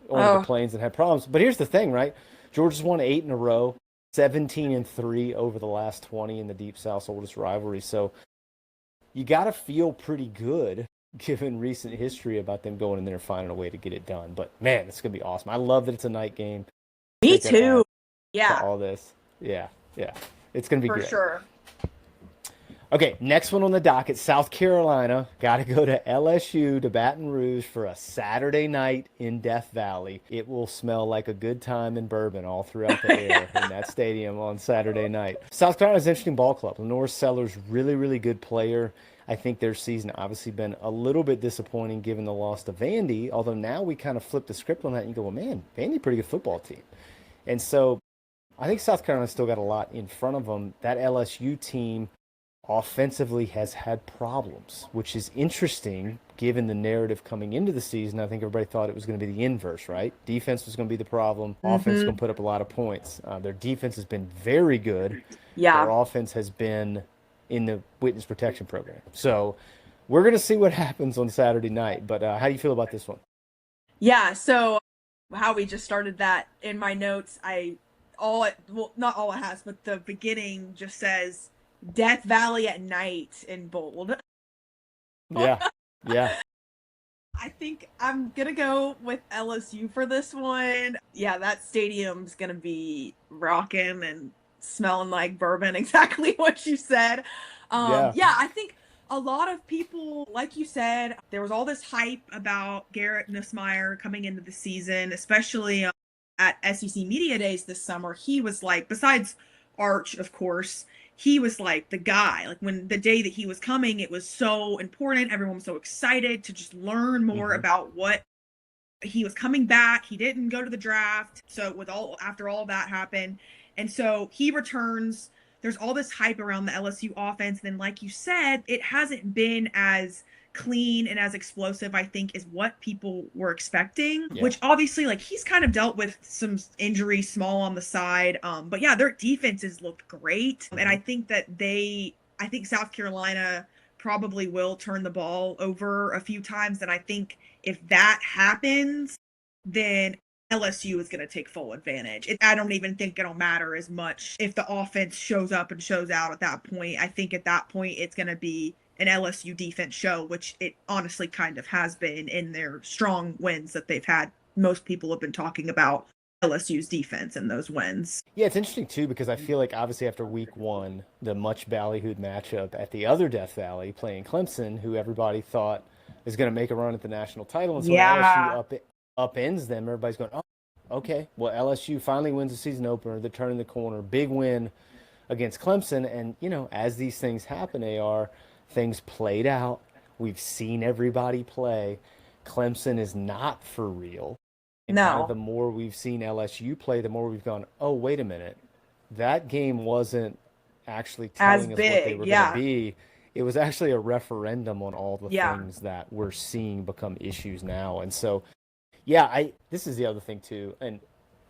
the Plains and had problems. But here's the thing, right? Georgia's won 8 in a row, 17-3 over the last 20 in the Deep South's oldest rivalry. So you got to feel pretty good, given recent history, about them going in there and finding a way to get it done. But man, it's going to be awesome. I love that it's a night game. Me too. Yeah. All this. Yeah. It's going to be great. For sure. Okay, next one on the docket, South Carolina. Got to go to LSU, to Baton Rouge, for a Saturday night in Death Valley. It will smell like a good time in bourbon all throughout the air in that stadium on Saturday night. South Carolina's an interesting ball club. Lenore Sellers, really, really good player. I think their season obviously been a little bit disappointing given the loss to Vandy, although now we kind of flip the script on that and you go, well, man, Vandy, pretty good football team. And so I think South Carolina's still got a lot in front of them. That LSU team offensively has had problems, which is interesting given the narrative coming into the season. I think everybody thought it was going to be the inverse, right? Defense was going to be the problem. Offense is going to put up a lot of points. Their defense has been very good. Yeah. Their offense has been in the witness protection program. So we're going to see what happens on Saturday night. But how do you feel about this one? Yeah, so how we just started that in my notes, not all it has, but the beginning just says Death Valley at night in bold. Yeah. I think I'm going to go with LSU for this one. Yeah, that stadium's going to be rocking and smelling like bourbon, exactly what you said. Yeah, I think a lot of people, like you said, there was all this hype about Garrett Nussmeier coming into the season, especially at SEC Media Days this summer. He was like, besides Arch, of course, he was like the guy. Like, when the day that he was coming, it was so important. Everyone was so excited to just learn more about what he was coming back. He didn't go to the draft. So after all that happened. And so he returns. there's all this hype around the LSU offense. Then, like you said, it hasn't been as clean and as explosive, I think, is what people were expecting, which obviously, like, he's kind of dealt with some injuries small on the side. But yeah, their defenses looked great. And I think that I think South Carolina probably will turn the ball over a few times. And I think if that happens, then LSU is going to take full advantage. I don't even think it'll matter as much if the offense shows up and shows out at that point. I think at that point it's going to be an LSU defense show, which it honestly kind of has been in their strong wins that they've had. Most people have been talking about LSU's defense in those wins. Yeah, it's interesting too, because I feel like obviously after week 1, the much ballyhooed matchup at the other Death Valley playing Clemson, who everybody thought is going to make a run at the national title. And so LSU upends them. Everybody's going, oh, okay. Well, LSU finally wins the season opener. They're turning the corner. Big win against Clemson. And, you know, as these things happen, things played out. We've seen everybody play. Clemson is not for real. And kind of the more we've seen LSU play, the more we've gone, oh, wait a minute. That game wasn't actually telling us what they were going to be. It was actually a referendum on all the things that we're seeing become issues now. And so, this is the other thing too, and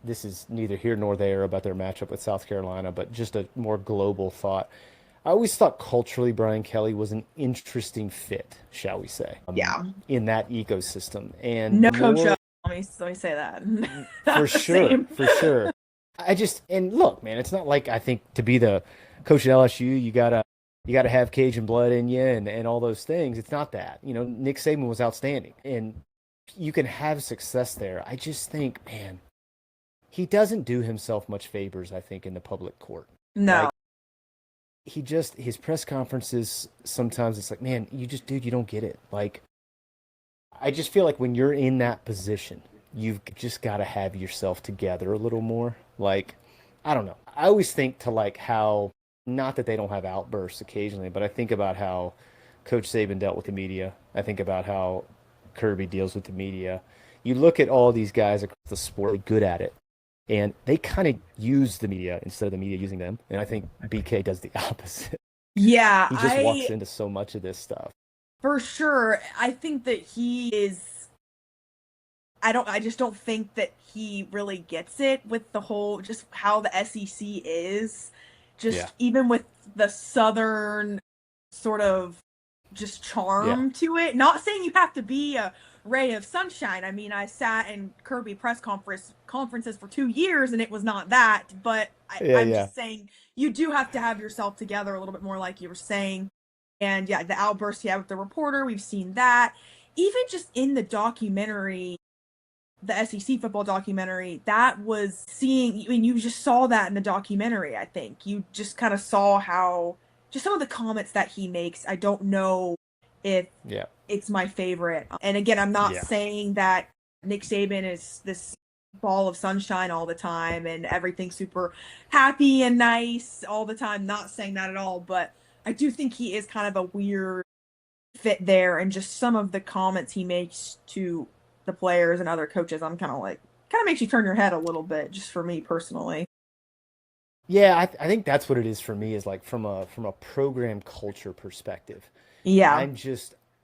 this is neither here nor there about their matchup with South Carolina, but just a more global thought. I always thought culturally Brian Kelly was an interesting fit, shall we say, in that ecosystem. And no coach up. Let me say that. For sure. And look, man, it's not like I think to be the coach at LSU, you gotta have Cajun blood in you and all those things. It's not that. You know, Nick Saban was outstanding, and you can have success there. I just think, man, he doesn't do himself much favors, I think, in the public court. No. Like, his press conferences, sometimes it's like, man, you don't get it. Like, I just feel like when you're in that position, you've just got to have yourself together a little more. Like, I don't know. I always think to like how, not that they don't have outbursts occasionally, but I think about how Coach Saban dealt with the media. I think about how Kirby deals with the media. You look at all these guys across the sport, good at it. And they kind of use the media instead of the media using them. And I think BK does the opposite. Yeah. He just walks into so much of this stuff. For sure. I think that he is, I just don't think that he really gets it with the whole, just how the SEC is. Just even with the Southern sort of just charm to it. Not saying you have to be a ray of sunshine. I mean, I sat in Kirby press conferences for 2 years and it was not that, but I'm just saying you do have to have yourself together a little bit more, like you were saying. And the outburst he had with the reporter, we've seen that. Even just in the documentary, the SEC football documentary, that was you just saw that in the documentary, I think. You just kind of saw how, just some of the comments that he makes, I don't know if it's my favorite. And again, I'm not saying that Nick Saban is this ball of sunshine all the time and everything's super happy and nice all the time. Not saying that at all, but I do think he is kind of a weird fit there. And just some of the comments he makes to the players and other coaches, I'm kind of makes you turn your head a little bit, just for me personally. Yeah, I think that's what it is for me, is like from a program culture perspective. Yeah.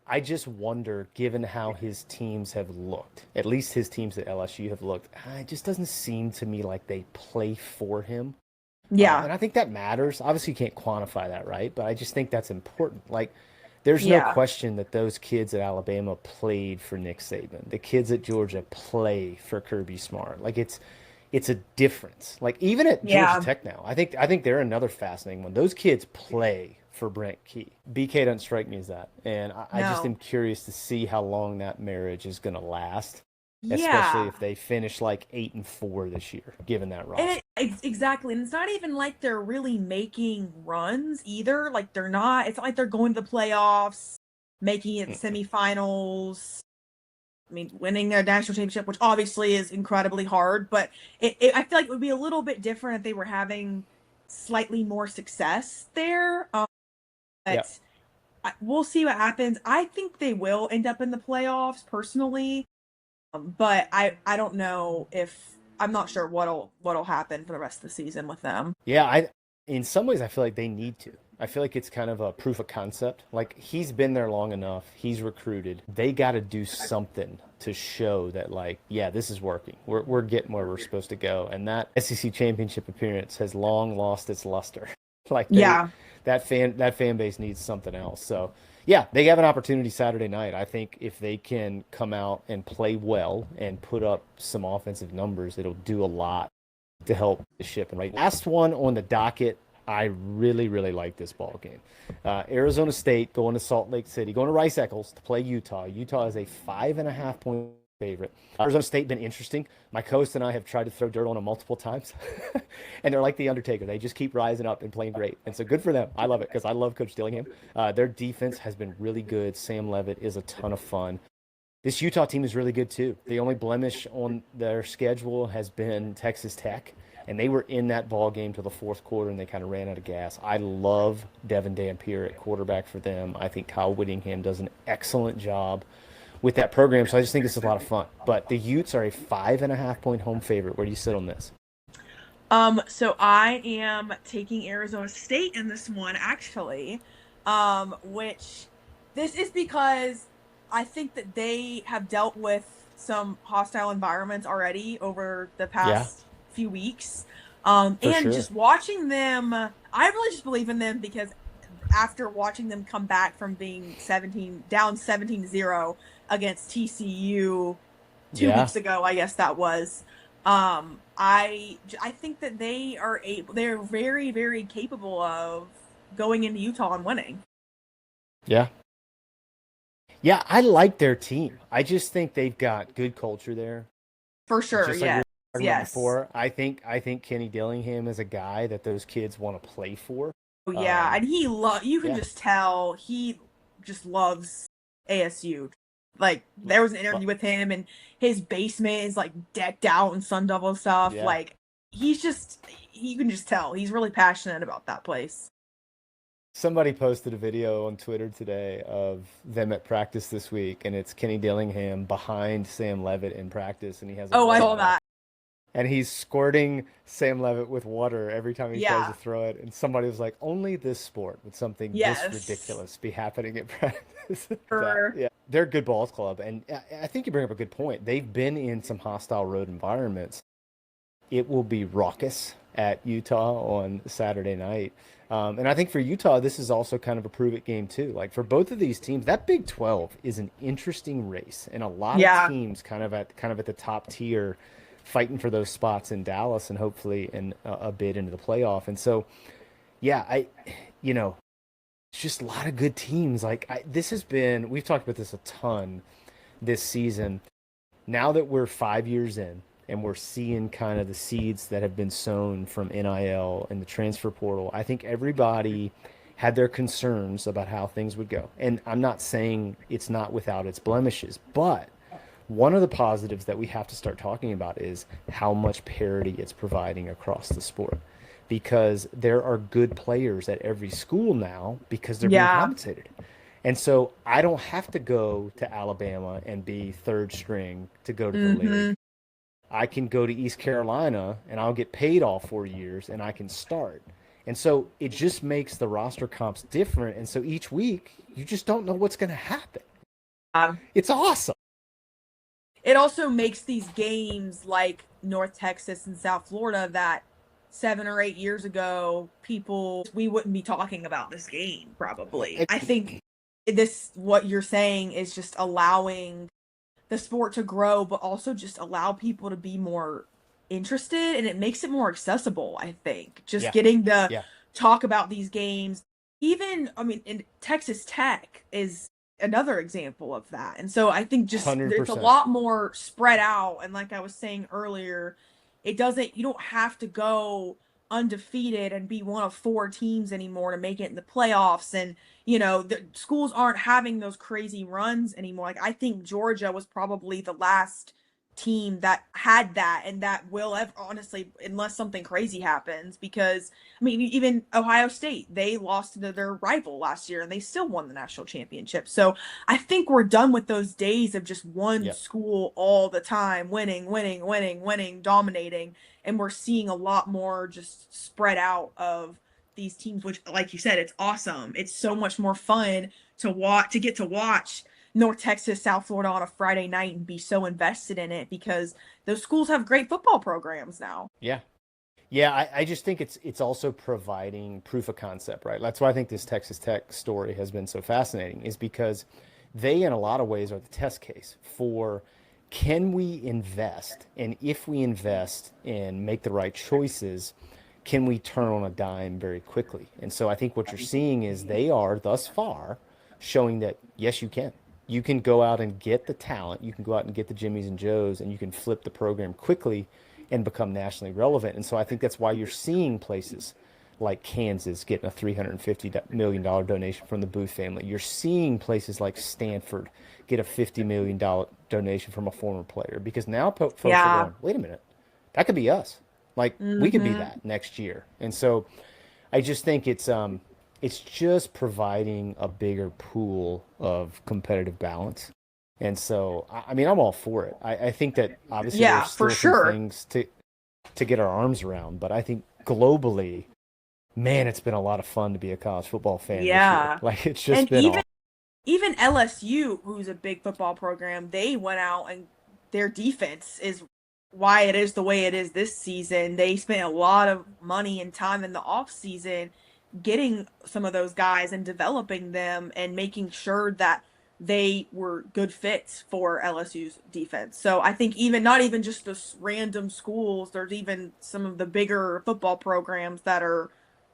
I just wonder, given how his teams have looked, at least his teams at LSU have looked, it just doesn't seem to me like they play for him. Yeah. And I think that matters. Obviously, you can't quantify that, right? But I just think that's important. Like, there's no question that those kids at Alabama played for Nick Saban. The kids at Georgia play for Kirby Smart. Like, it's a difference. Like, even at Georgia Tech now, I think they're another fascinating one. Those kids play for Brent Key. BK doesn't strike me as that. And I just am curious to see how long that marriage is going to last. Especially if they finish like 8-4 this year, given that roster. Exactly. And it's not even like they're really making runs either. Like, they're not. It's not like they're going to the playoffs, making it semifinals. I mean, winning a national championship, which obviously is incredibly hard. But I feel like it would be a little bit different if they were having slightly more success there. But we'll see what happens. I think they will end up in the playoffs, personally. But I don't know if, I'm not sure what'll happen for the rest of the season with them. Yeah, In some ways, I feel like they need to. I feel like it's kind of a proof of concept. Like he's been there long enough. He's recruited. They got to do something to show that, like, yeah, this is working. We're getting where we're supposed to go. And that SEC championship appearance has long lost its luster. Like Yeah. that fan base needs something else. So yeah, they have an opportunity Saturday night. I think if they can come out and play well and put up some offensive numbers, it'll do a lot to help the ship. And right, last one on the docket, I really, really like this ball game. Arizona State going to Salt Lake City, going to Rice Eccles to play Utah. Utah is a 5.5-point favorite. Arizona State been interesting. My co-host and I have tried to throw dirt on them multiple times, and they're like the Undertaker. They just keep rising up and playing great, and so good for them. I love it because I love Coach Dillingham. Their defense has been really good. Sam Levitt is a ton of fun. This Utah team is really good too. The only blemish on their schedule has been Texas Tech, and they were in that ball game till the fourth quarter, and they kind of ran out of gas. I love Devin Dampier at quarterback for them. I think Kyle Whittingham does an excellent job with that program, so I just think this is a lot of fun. But the Utes are a 5.5-point home favorite. Where do you sit on this? So I am taking Arizona State in this one, actually, which this is because I think that they have dealt with some hostile environments already over the past few weeks. And sure. Just watching them, I really just believe in them because after watching them come back from being down 17-0 against TCU 2 weeks ago, I guess that was, I think that they're very, very capable of going into Utah and winning. Yeah. Yeah, I like their team. I just think they've got good culture there. For sure, Just like we yes. were talking about Yes. before, I think Kenny Dillingham is a guy that those kids want to play for. Oh, yeah, and you can yeah. just tell he just loves ASU. Like, there was an interview with him, and his basement is, like, decked out in Sun Devil stuff. Yeah. Like, you can just tell. He's really passionate about that place. Somebody posted a video on Twitter today of them at practice this week, and it's Kenny Dillingham behind Sam Levitt in practice, and he has I saw that. And he's squirting Sam Levitt with water every time he tries Yeah. to throw it. And somebody was like, only this sport would something Yes. this ridiculous be happening at practice. Sure. Yeah, they're a good balls club. And I think you bring up a good point. They've been in some hostile road environments. It will be raucous at Utah on Saturday night. And I think for Utah, this is also kind of a prove-it game too. Like for both of these teams, that Big 12 is an interesting race. And a lot of teams kind of at the top tier fighting for those spots in Dallas and hopefully in a bid into the playoff. And so, yeah, it's just a lot of good teams. Like we've talked about this a ton this season. Now that we're 5 years in and we're seeing kind of the seeds that have been sown from NIL and the transfer portal, I think everybody had their concerns about how things would go. And I'm not saying it's not without its blemishes, but one of the positives that we have to start talking about is how much parity it's providing across the sport, because there are good players at every school now because they're being compensated. And so I don't have to go to Alabama and be third string to go to the league. I can go to East Carolina and I'll get paid all 4 years and I can start. And so it just makes the roster comps different. And so each week you just don't know what's going to happen. It's awesome. It also makes these games like North Texas and South Florida that 7 or 8 years ago, we wouldn't be talking about this game probably. I think what you're saying is just allowing the sport to grow, but also just allow people to be more interested, and it makes it more accessible, I think. Just getting to talk about these games. Even, in Texas Tech is another example of that. And so I think just 100%. There's a lot more spread out, and like I was saying earlier, you don't have to go undefeated and be one of 4 teams anymore to make it in the playoffs. And the schools aren't having those crazy runs anymore. Like I think Georgia was probably the last team that had that, and that will ever, honestly, unless something crazy happens, because even Ohio State, they lost to their rival last year and they still won the national championship. So I think we're done with those days of just one school all the time winning, dominating, and we're seeing a lot more just spread out of these teams, which, like you said, it's awesome. It's so much more fun to get to watch North Texas, South Florida on a Friday night and be so invested in it because those schools have great football programs now. Yeah. Yeah, I just think it's also providing proof of concept, right? That's why I think this Texas Tech story has been so fascinating, is because they, in a lot of ways, are the test case for can we invest, and if we invest and make the right choices, can we turn on a dime very quickly? And so I think what you're seeing is they are thus far showing that, yes, you can. You can go out and get the talent. You can go out and get the Jimmys and Joes, and you can flip the program quickly and become nationally relevant. And so I think that's why you're seeing places like Kansas getting a $350 million donation from the Booth family. You're seeing places like Stanford get a $50 million donation from a former player, because now folks are going, wait a minute, that could be us. Like, we could be that next year. And so I just think it's just providing a bigger pool of competitive balance. And so, I mean, I'm all for it. I think that obviously there's still some things to get our arms around, but I think globally, man, it's been a lot of fun to be a college football fan. Yeah. This year. Like, it's just been even LSU, who's a big football program, they went out and their defense is why it is the way it is this season. They spent a lot of money and time in the off season getting some of those guys and developing them and making sure that they were good fits for LSU's defense. So I think not even just the random schools, there's even some of the bigger football programs that are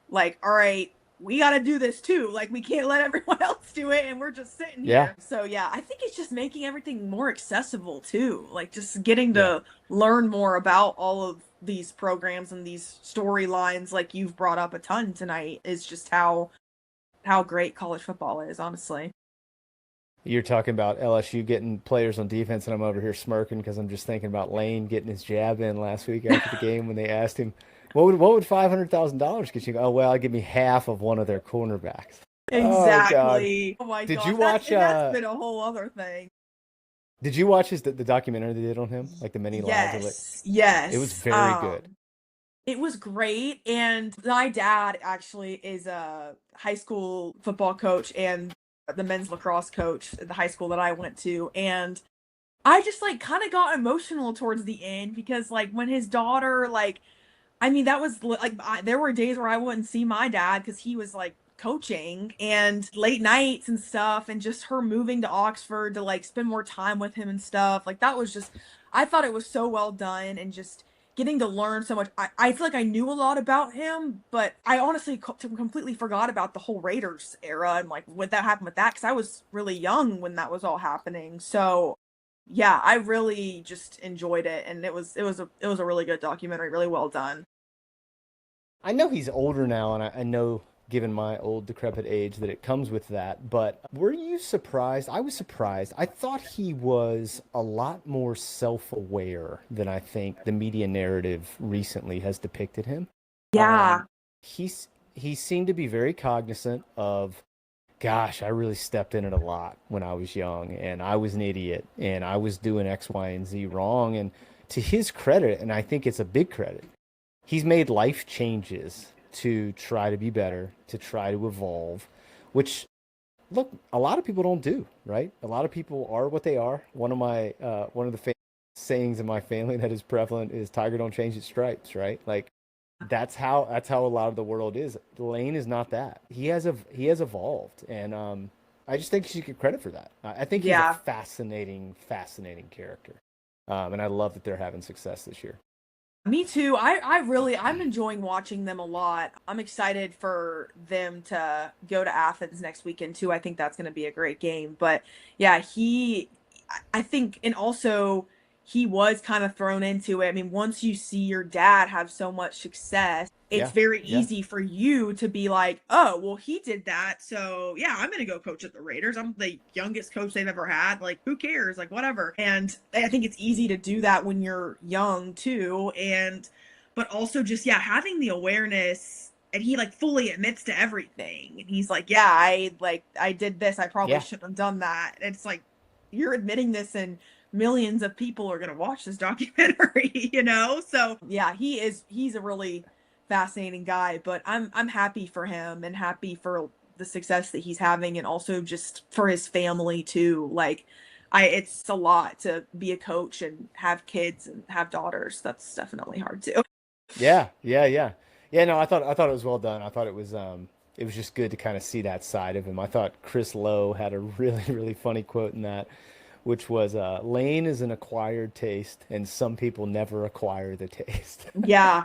like, all right, we got to do this too. Like, we can't let everyone else do it and we're just sitting here. So yeah, I think it's just making everything more accessible too. Like, just getting to learn more about all of these programs and these storylines, like you've brought up a ton tonight, is just how great college football is, honestly. You're talking about LSU getting players on defense, and I'm over here smirking because I'm just thinking about Lane getting his jab in last week after the game when they asked him, what would $500,000 get you? Oh, well, give me half of one of their cornerbacks. Exactly. Oh my God. gosh. You watch? That's been a whole other thing. Did you watch the documentary they did on him? Like the many lives? Yes. It was very good. It was great. And my dad actually is a high school football coach and the men's lacrosse coach at the high school that I went to. And I just like kind of got emotional towards the end because like when his daughter, like, I mean, that was like, there were days where I wouldn't see my dad because he was like coaching and late nights and stuff, and just her moving to Oxford to like spend more time with him and stuff. Like, that was just, I thought it was so well done, and just getting to learn so much. I feel like I knew a lot about him, but I honestly completely forgot about the whole Raiders era and like what that happened with that, because I was really young when that was all happening. So yeah, I really just enjoyed it, and it was a really good documentary, really well done. I know he's older now, and I know, given my old decrepit age, that it comes with that. But were you surprised? I was surprised. I thought he was a lot more self-aware than I think the media narrative recently has depicted him. Yeah. He seemed to be very cognizant of, gosh, I really stepped in it a lot when I was young, and I was an idiot, and I was doing X, Y, and Z wrong. And to his credit, and I think it's a big credit, he's made life changes to try to be better, to try to evolve, which, look, a lot of people don't do, right? A lot of people are what they are. One of the sayings in my family that is prevalent is "Tiger don't change its stripes," right? Like, that's how a lot of the world is. Lane is not that. He has evolved, and I just think you should get credit for that. I think he's a fascinating character, and I love that they're having success this year. Me too. I'm enjoying watching them a lot. I'm excited for them to go to Athens next weekend too. I think that's going to be a great game. But yeah, I think, and also he was kind of thrown into it. I mean, once you see your dad have so much success, it's very easy for you to be like, oh, well, he did that. So yeah, I'm going to go coach at the Raiders. I'm the youngest coach they've ever had. Like, who cares? Like, whatever. And I think it's easy to do that when you're young too. But also just, having the awareness, and he like fully admits to everything. And he's like, yeah, I did this. I probably shouldn't have done that. It's like, you're admitting this, and millions of people are going to watch this documentary, So yeah, he's a really fascinating guy, but I'm happy for him and happy for the success that he's having, and also just for his family too. Like, it's a lot to be a coach and have kids and have daughters. That's definitely hard too. Yeah, yeah, yeah. Yeah, no, I thought it was well done. I thought it was just good to kind of see that side of him. I thought Chris Lowe had a really, really funny quote in that, which was Lane is an acquired taste and some people never acquire the taste. Yeah.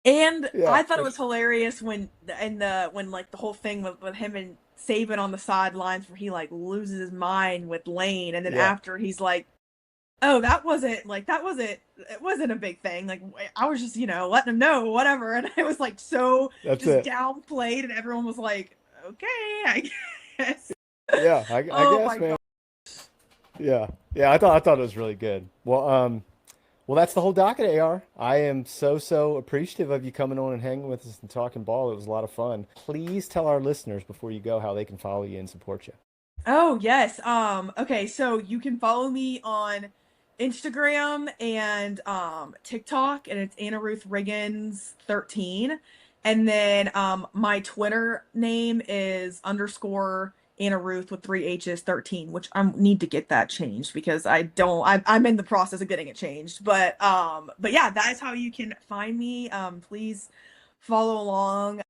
And Yeah. I thought it was hilarious when like the whole thing with him and Saban on the sidelines where he like loses his mind with Lane, and then Yeah. after he's like, oh, it wasn't a big thing. Like, I was just, letting him know, whatever. And it was like so That's just it. downplayed, and everyone was like, okay, I guess. Yeah, I Oh guess, my man. God. Yeah. Yeah, I thought it was really good. Well, that's the whole docket, AR. I am so appreciative of you coming on and hanging with us and talking ball. It was a lot of fun. Please tell our listeners before you go how they can follow you and support you. Oh, yes. Okay, so you can follow me on Instagram and TikTok, and it's Anna Ruth Riggins 13. And then my Twitter name is _ Anna Ruth with 3 H's 13, which I need to get that changed because I'm in the process of getting it changed. But yeah, that is how you can find me. Please follow along.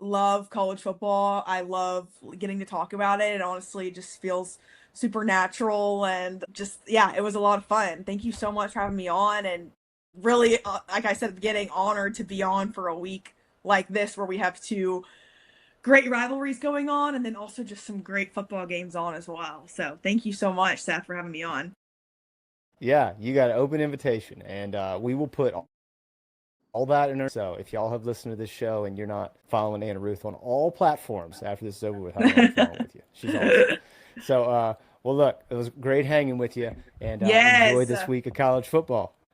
Love college football. I love getting to talk about it. It honestly just feels supernatural, and just, yeah, it was a lot of fun. Thank you so much for having me on, and really, like I said at the beginning, honored to be on for a week like this where we have 2 great rivalries going on, and then also just some great football games on as well. So thank you so much, Seth, for having me on. Yeah, you got an open invitation, and we will put all that in our. So if y'all have listened to this show and you're not following Anna Ruth on all platforms after this is over with, I'm following with you. She's awesome. So, well, look, it was great hanging with you, and Yes. enjoy this week of college football.